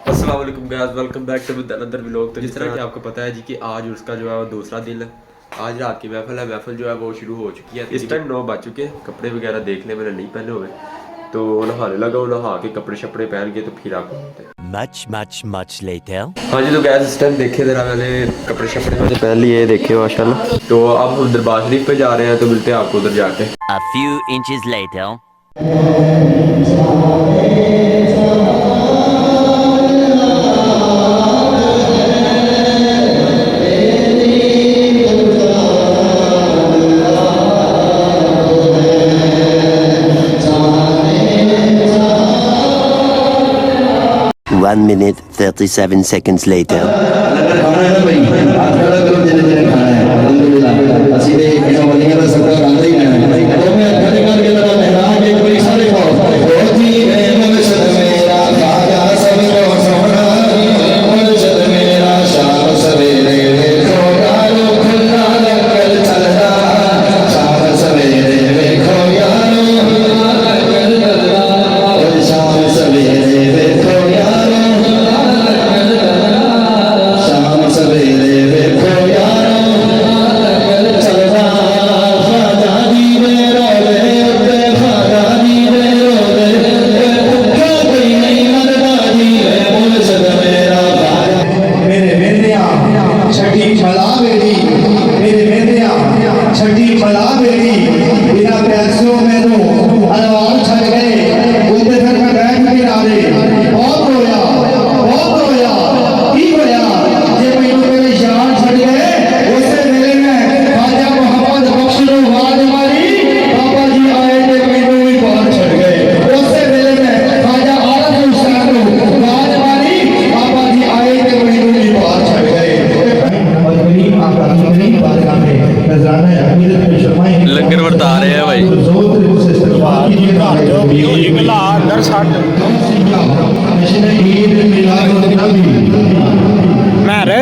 अस्सलाम वालेकुम guys, welcome back to with another vlog. तो जिस तरह कि आपको पता है जी कि आज उसका जो है वो दूसरा दिन है। आज रात की महफिल है, महफिल जो है वो शुरू हो चुकी है। इस टाइम 9 बज चुके हैं। कपड़े वगैरह देख ले, मैंने नहीं पहने हुए तो नहाने लगा, नहा के कपड़े शपड़े पहन के तो फिर आपको मिलते हैं। Much later. हाँ जी, तो गैस इस टाइम देखे जरा, मैंने कपड़े शपड़े मैंने पहन लिए देखे माशाल्लाह। तो अब हम दरबार शरीफ पे जा रहे हैं, तो मिलते हैं आपको उधर जाके। A few inches later. 1 minute 37 seconds later. लंगर वरता रहे हैं भाई। मैरे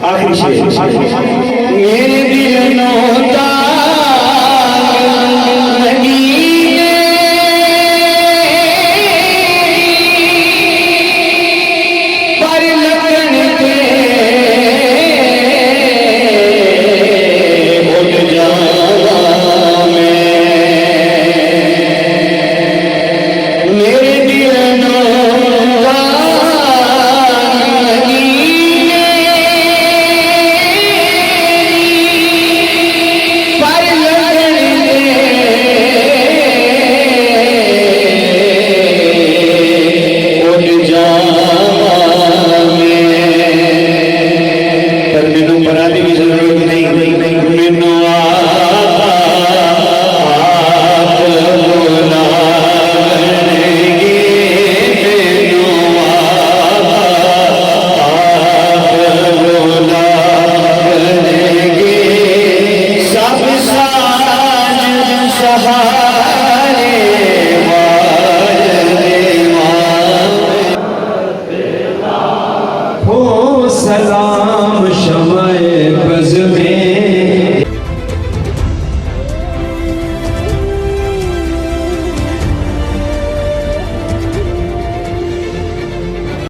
आखिरी शेर